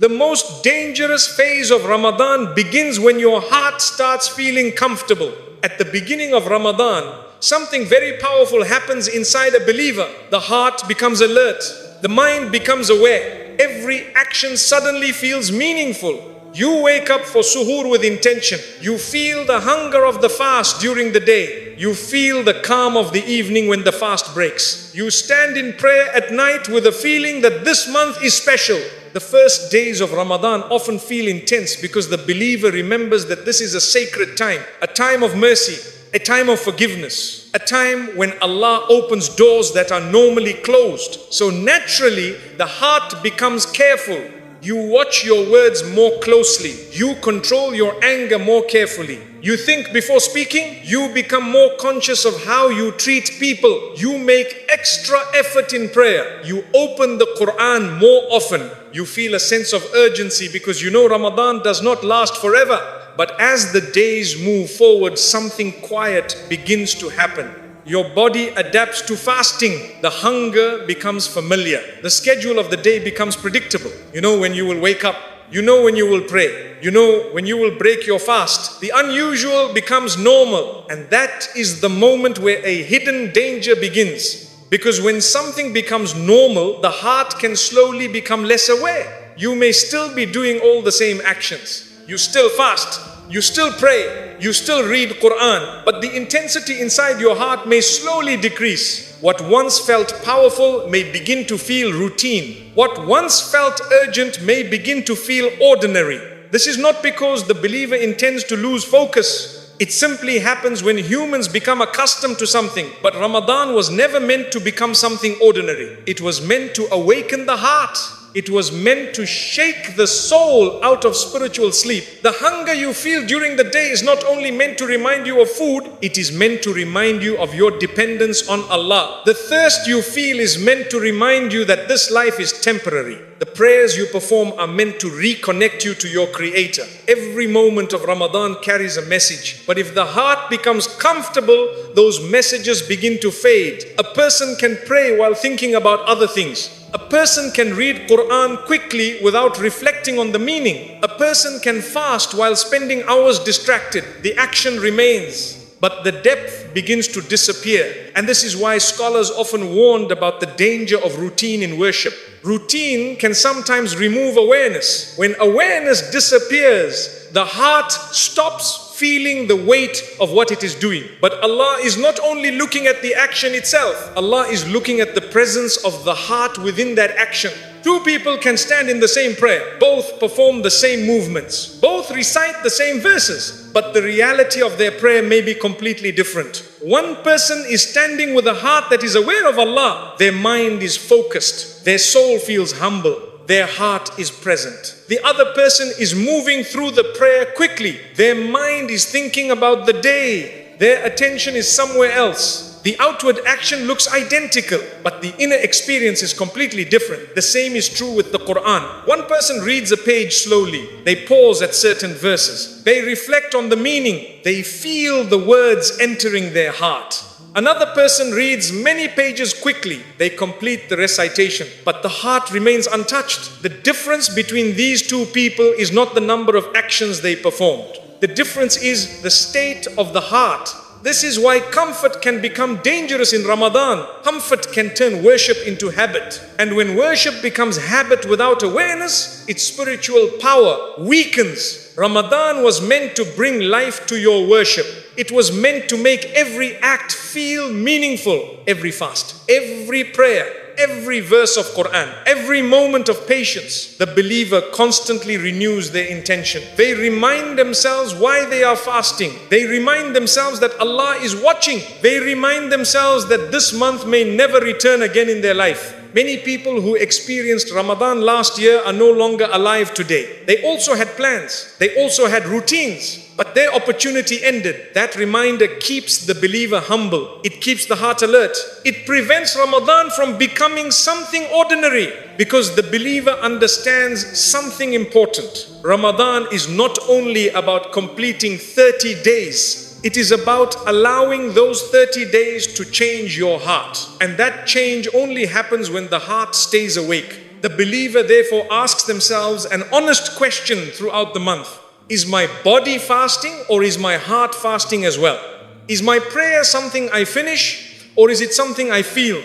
The most dangerous phase of Ramadan begins when your heart starts feeling comfortable. At the beginning of Ramadan, something very powerful happens inside a believer. The heart becomes alert. The mind becomes aware. Every action suddenly feels meaningful. You wake up for suhoor with intention. You feel the hunger of the fast during the day. You feel the calm of the evening when the fast breaks. You stand in prayer at night with a feeling that this month is special. The first days of Ramadan often feel intense because the believer remembers that this is a sacred time, a time of mercy, a time of forgiveness, a time when Allah opens doors that are normally closed. So naturally, the heart becomes careful. You watch your words more closely. You control your anger more carefully. You think before speaking. You become more conscious of how you treat people. You make extra effort in prayer. You open the Quran more often. You feel a sense of urgency because you know Ramadan does not last forever. But as the days move forward, something quiet begins to happen. Your body adapts to fasting. The hunger becomes familiar. The schedule of the day becomes predictable. You know when you will wake up. You know when you will pray. You know when you will break your fast. The unusual becomes normal. And that is the moment where a hidden danger begins. Because when something becomes normal, the heart can slowly become less aware. You may still be doing all the same actions. You still fast. You still pray, you still read Quran, but the intensity inside your heart may slowly decrease. What once felt powerful may begin to feel routine. What once felt urgent may begin to feel ordinary. This is not because the believer intends to lose focus. It simply happens when humans become accustomed to something. But Ramadan was never meant to become something ordinary. It was meant to awaken the heart. It was meant to shake the soul out of spiritual sleep. The hunger you feel during the day is not only meant to remind you of food, it is meant to remind you of your dependence on Allah. The thirst you feel is meant to remind you that this life is temporary. The prayers you perform are meant to reconnect you to your Creator. Every moment of Ramadan carries a message. But if the heart becomes comfortable, those messages begin to fade. A person can pray while thinking about other things. A person can read Quran quickly without reflecting on the meaning. A person can fast while spending hours distracted. The action remains, but the depth begins to disappear. And this is why scholars often warned about the danger of routine in worship. Routine can sometimes remove awareness. When awareness disappears, the heart stops feeling the weight of what it is doing. But Allah is not only looking at the action itself, Allah is looking at the presence of the heart within that action. Two people can stand in the same prayer, both perform the same movements, both recite the same verses, but the reality of their prayer may be completely different. One person is standing with a heart that is aware of Allah. Their mind is focused. Their soul feels humble. Their heart is present. The other person is moving through the prayer quickly. Their mind is thinking about the day. Their attention is somewhere else. The outward action looks identical, but the inner experience is completely different. The same is true with the Quran. One person reads a page slowly. They pause at certain verses. They reflect on the meaning. They feel the words entering their heart. Another person reads many pages quickly. They complete the recitation, but the heart remains untouched. The difference between these two people is not the number of actions they performed. The difference is the state of the heart. This is why comfort can become dangerous in Ramadan. Comfort can turn worship into habit. And when worship becomes habit without awareness, its spiritual power weakens. Ramadan was meant to bring life to your worship. It was meant to make every act feel meaningful. Every fast, every prayer, every verse of Quran, every moment of patience. The believer constantly renews their intention. They remind themselves why they are fasting. They remind themselves that Allah is watching. They remind themselves that this month may never return again in their life. Many people who experienced Ramadan last year are no longer alive today. They also had plans. They also had routines. But their opportunity ended. That reminder keeps the believer humble. It keeps the heart alert. It prevents Ramadan from becoming something ordinary, because the believer understands something important. Ramadan is not only about completing 30 days. It is about allowing those 30 days to change your heart. And that change only happens when the heart stays awake. The believer therefore asks themselves an honest question throughout the month. Is my body fasting or is my heart fasting as well? Is my prayer something I finish or is it something I feel?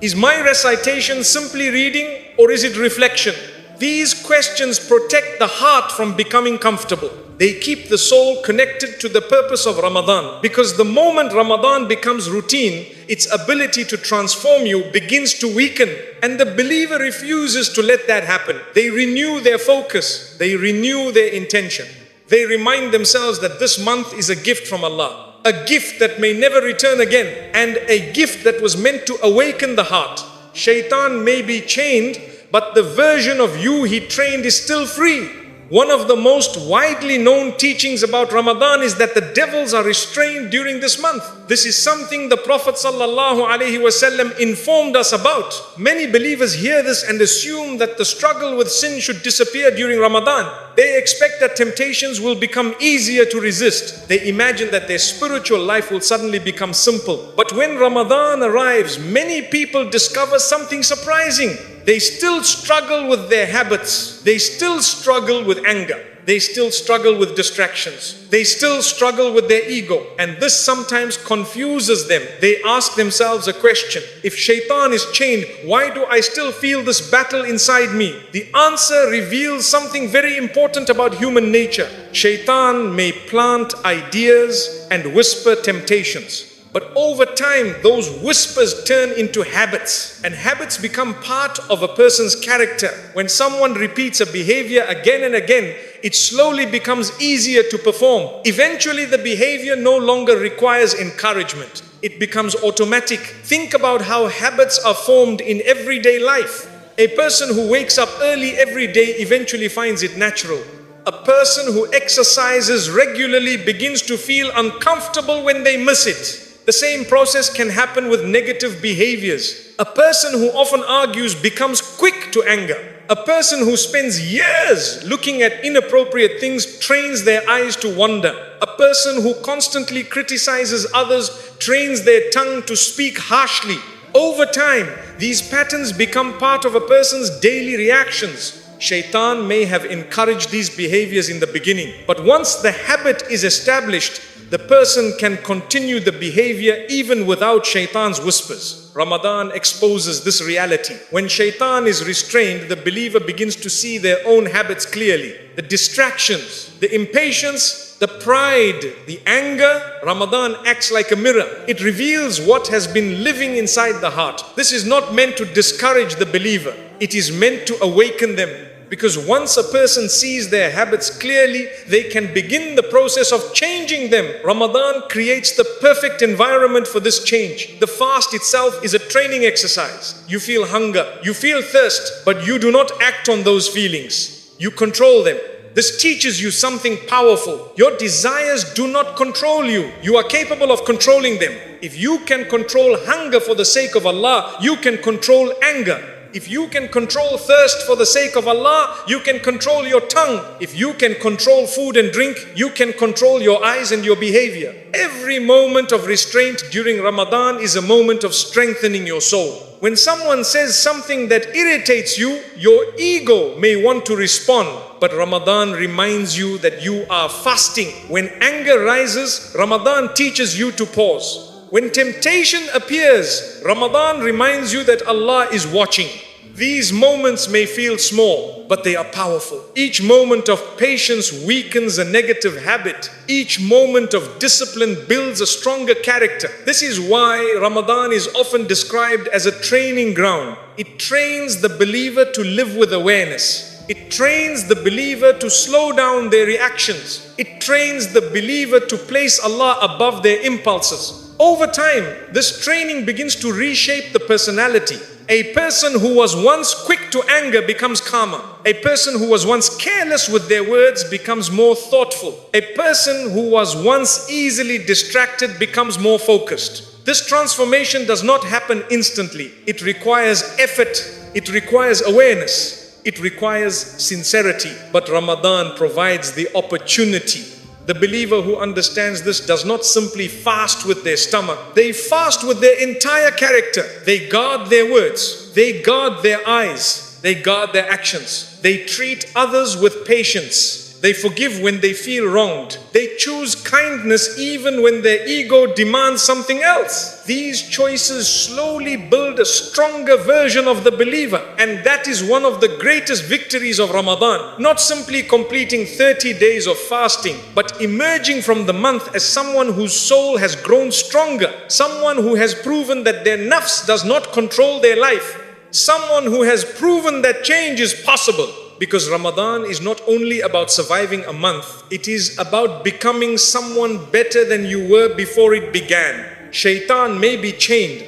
Is my recitation simply reading or is it reflection? These questions protect the heart from becoming comfortable. They keep the soul connected to the purpose of Ramadan, because the moment Ramadan becomes routine, its ability to transform you begins to weaken, and the believer refuses to let that happen. They renew their focus, they renew their intention. They remind themselves that this month is a gift from Allah, a gift that may never return again, and a gift that was meant to awaken the heart. Shaitan may be chained, but the version of you he trained is still free. One of the most widely known teachings about Ramadan is that the devils are restrained during this month. This is something the Prophet ﷺ informed us about. Many believers hear this and assume that the struggle with sin should disappear during Ramadan. They expect that temptations will become easier to resist. They imagine that their spiritual life will suddenly become simple. But when Ramadan arrives, many people discover something surprising. They still struggle with their habits. They still struggle with anger. They still struggle with distractions. They still struggle with their ego. And this sometimes confuses them. They ask themselves a question. If shaitan is chained, why do I still feel this battle inside me? The answer reveals something very important about human nature. Shaitan may plant ideas and whisper temptations. But over time, those whispers turn into habits, and habits become part of a person's character. When someone repeats a behavior again and again, it slowly becomes easier to perform. Eventually, the behavior no longer requires encouragement. It becomes automatic. Think about how habits are formed in everyday life. A person who wakes up early every day eventually finds it natural. A person who exercises regularly begins to feel uncomfortable when they miss it. The same process can happen with negative behaviors. A person who often argues becomes quick to anger. A person who spends years looking at inappropriate things trains their eyes to wander. A person who constantly criticizes others trains their tongue to speak harshly. Over time, these patterns become part of a person's daily reactions. Shaitan may have encouraged these behaviors in the beginning, but once the habit is established, the person can continue the behavior even without shaitan's whispers. Ramadan exposes this reality. When shaitan is restrained, the believer begins to see their own habits clearly. The distractions, the impatience, the pride, the anger. Ramadan acts like a mirror. It reveals what has been living inside the heart. This is not meant to discourage the believer. It is meant to awaken them. Because once a person sees their habits clearly, they can begin the process of changing them. Ramadan creates the perfect environment for this change. The fast itself is a training exercise. You feel hunger, you feel thirst, but you do not act on those feelings. You control them. This teaches you something powerful. Your desires do not control you. You are capable of controlling them. If you can control hunger for the sake of Allah, you can control anger. If you can control thirst for the sake of Allah, you can control your tongue. If you can control food and drink, you can control your eyes and your behavior. Every moment of restraint during Ramadan is a moment of strengthening your soul. When someone says something that irritates you, your ego may want to respond, but Ramadan reminds you that you are fasting. When anger rises, Ramadan teaches you to pause. When temptation appears, Ramadan reminds you that Allah is watching. These moments may feel small, but they are powerful. Each moment of patience weakens a negative habit. Each moment of discipline builds a stronger character. This is why Ramadan is often described as a training ground. It trains the believer to live with awareness. It trains the believer to slow down their reactions. It trains the believer to place Allah above their impulses. Over time, this training begins to reshape the personality. A person who was once quick to anger becomes calmer. A person who was once careless with their words becomes more thoughtful. A person who was once easily distracted becomes more focused. This transformation does not happen instantly. It requires effort. It requires awareness. It requires sincerity. But Ramadan provides the opportunity. The believer who understands this does not simply fast with their stomach. They fast with their entire character. They guard their words. They guard their eyes. They guard their actions. They treat others with patience. They forgive when they feel wronged. They choose kindness even when their ego demands something else. These choices slowly build a stronger version of the believer. And that is one of the greatest victories of Ramadan. Not simply completing 30 days of fasting, but emerging from the month as someone whose soul has grown stronger. Someone who has proven that their nafs does not control their life. Someone who has proven that change is possible. Because Ramadan is not only about surviving a month, it is about becoming someone better than you were before it began. Shaitan may be chained,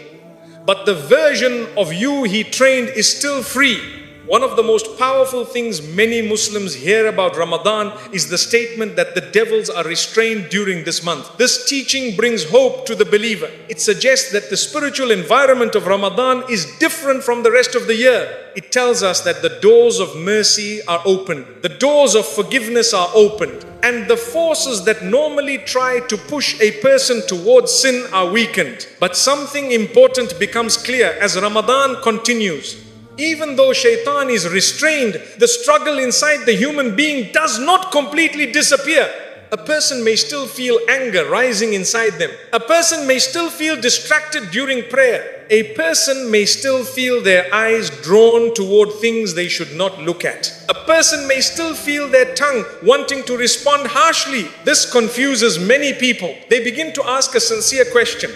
but the version of you he trained is still free. One of the most powerful things many Muslims hear about Ramadan is the statement that the devils are restrained during this month. This teaching brings hope to the believer. It suggests that the spiritual environment of Ramadan is different from the rest of the year. It tells us that the doors of mercy are opened, the doors of forgiveness are opened, and the forces that normally try to push a person towards sin are weakened. But something important becomes clear as Ramadan continues. Even though shaitan is restrained, the struggle inside the human being does not completely disappear. A person may still feel anger rising inside them. A person may still feel distracted during prayer. A person may still feel their eyes drawn toward things they should not look at. A person may still feel their tongue wanting to respond harshly. This confuses many people. They begin to ask a sincere question.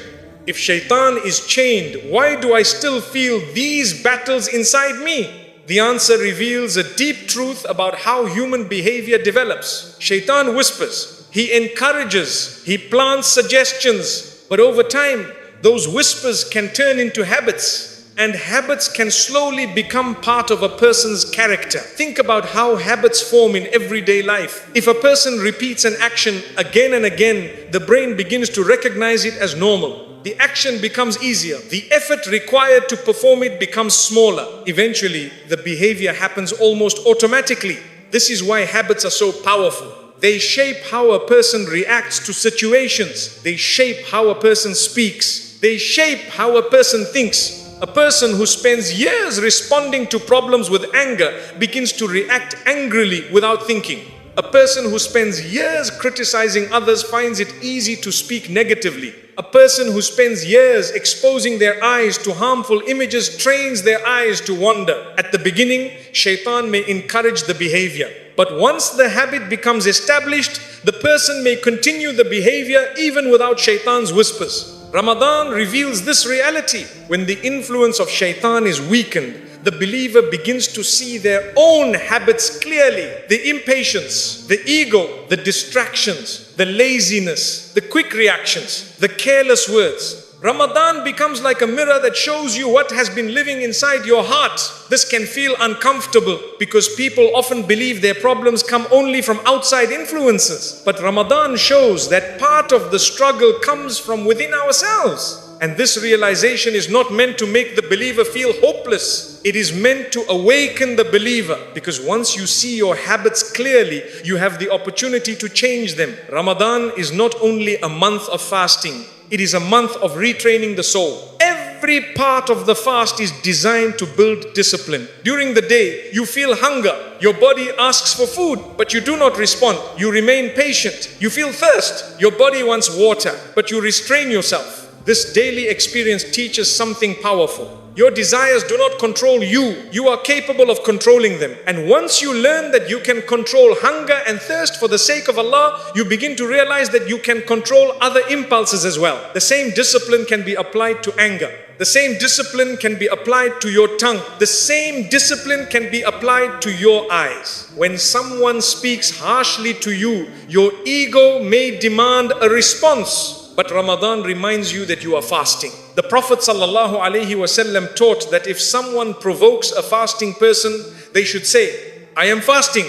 If shaitan is chained, why do I still feel these battles inside me? The answer reveals a deep truth about how human behavior develops. Shaitan whispers, he encourages, he plants suggestions, but over time, those whispers can turn into habits, and habits can slowly become part of a person's character. Think about how habits form in everyday life. If a person repeats an action again and again, the brain begins to recognize it as normal. The action becomes easier. The effort required to perform it becomes smaller. Eventually, the behavior happens almost automatically. This is why habits are so powerful. They shape how a person reacts to situations. They shape how a person speaks. They shape how a person thinks. A person who spends years responding to problems with anger begins to react angrily without thinking. A person who spends years criticizing others finds it easy to speak negatively. A person who spends years exposing their eyes to harmful images trains their eyes to wander. At the beginning, shaitan may encourage the behavior. But once the habit becomes established, the person may continue the behavior even without shaitan's whispers. Ramadan reveals this reality. When the influence of shaitan is weakened, the believer begins to see their own habits clearly. The impatience, the ego, the distractions, the laziness, the quick reactions, the careless words. Ramadan becomes like a mirror that shows you what has been living inside your heart. This can feel uncomfortable because people often believe their problems come only from outside influences. But Ramadan shows that part of the struggle comes from within ourselves. And this realization is not meant to make the believer feel hopeless. It is meant to awaken the believer, because once you see your habits clearly, you have the opportunity to change them. Ramadan is not only a month of fasting, it is a month of retraining the soul. Every part of the fast is designed to build discipline. During the day, you feel hunger. Your body asks for food, but you do not respond. You remain patient. You feel thirst. Your body wants water, but you restrain yourself. This daily experience teaches something powerful. Your desires do not control you. You are capable of controlling them. And once you learn that you can control hunger and thirst for the sake of Allah, you begin to realize that you can control other impulses as well. The same discipline can be applied to anger. The same discipline can be applied to your tongue. The same discipline can be applied to your eyes. When someone speaks harshly to you, your ego may demand a response. But Ramadan reminds you that you are fasting. The Prophet ﷺ taught that if someone provokes a fasting person, they should say, I am fasting.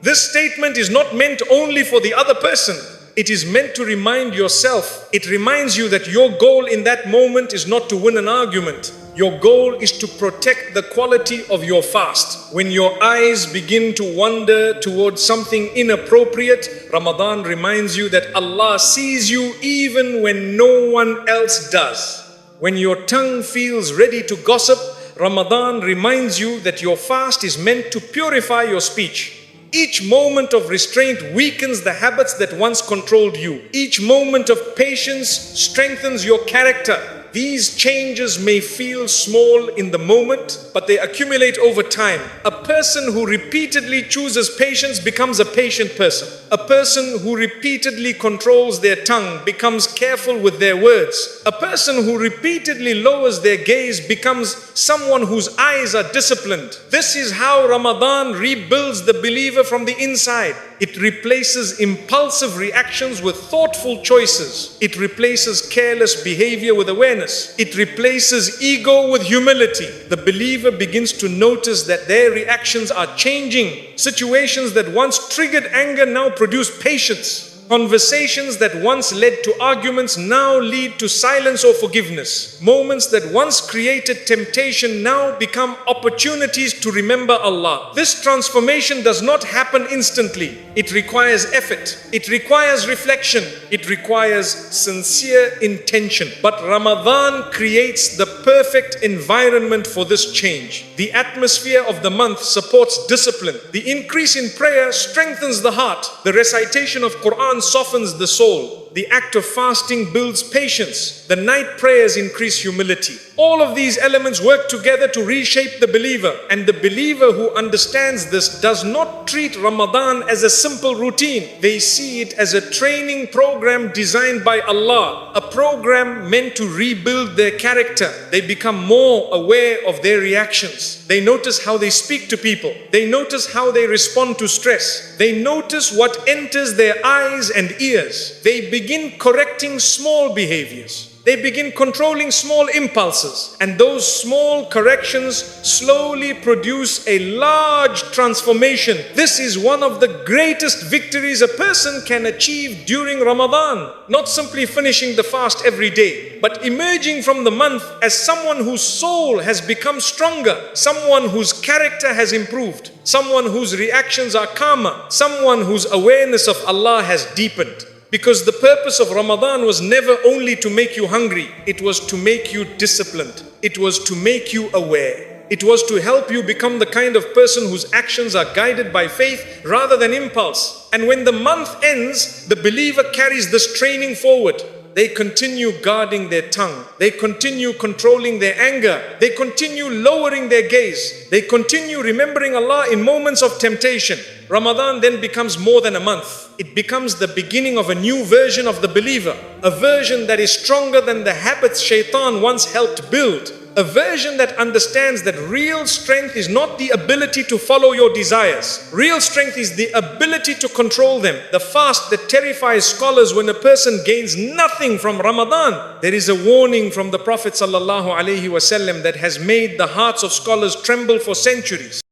This statement is not meant only for the other person. It is meant to remind yourself. It reminds you that your goal in that moment is not to win an argument. Your goal is to protect the quality of your fast. When your eyes begin to wander towards something inappropriate, Ramadan reminds you that Allah sees you even when no one else does. When your tongue feels ready to gossip, Ramadan reminds you that your fast is meant to purify your speech. Each moment of restraint weakens the habits that once controlled you. Each moment of patience strengthens your character. These changes may feel small in the moment, but they accumulate over time. A person who repeatedly chooses patience becomes a patient person. A person who repeatedly controls their tongue becomes careful with their words. A person who repeatedly lowers their gaze becomes someone whose eyes are disciplined. This is how Ramadan rebuilds the believer from the inside. It replaces impulsive reactions with thoughtful choices. It replaces careless behavior with awareness. It replaces ego with humility. The believer begins to notice that their reactions are changing. Situations that once triggered anger now produce patience. Conversations that once led to arguments now lead to silence or forgiveness. Moments that once created temptation now become opportunities to remember Allah. This transformation does not happen instantly. It requires effort. It requires reflection. It requires sincere intention. But Ramadan creates the perfect environment for this change. The atmosphere of the month supports discipline. The increase in prayer strengthens the heart. The recitation of Quran softens the soul. The act of fasting builds patience. The night prayers increase humility. All of these elements work together to reshape the believer. And the believer who understands this does not treat Ramadan as a simple routine. They see it as a training program designed by Allah. A program meant to rebuild their character. They become more aware of their reactions. They notice how they speak to people. They notice how they respond to stress. They notice what enters their eyes and ears. They begin correcting small behaviors. They begin controlling small impulses. And those small corrections slowly produce a large transformation. This is one of the greatest victories a person can achieve during Ramadan. Not simply finishing the fast every day, but emerging from the month as someone whose soul has become stronger, someone whose character has improved, someone whose reactions are calmer, someone whose awareness of Allah has deepened. Because the purpose of Ramadan was never only to make you hungry, it was to make you disciplined. It was to make you aware. It was to help you become the kind of person whose actions are guided by faith rather than impulse. And when the month ends, the believer carries this training forward. They continue guarding their tongue. They continue controlling their anger. They continue lowering their gaze. They continue remembering Allah in moments of temptation. Ramadan then becomes more than a month. It becomes the beginning of a new version of the believer. A version that is stronger than the habits Shaitan once helped build. A version that understands that real strength is not the ability to follow your desires. Real strength is the ability to control them. The fast that terrifies scholars when a person gains nothing from Ramadan. There is a warning from the Prophet ﷺ that has made the hearts of scholars tremble for centuries.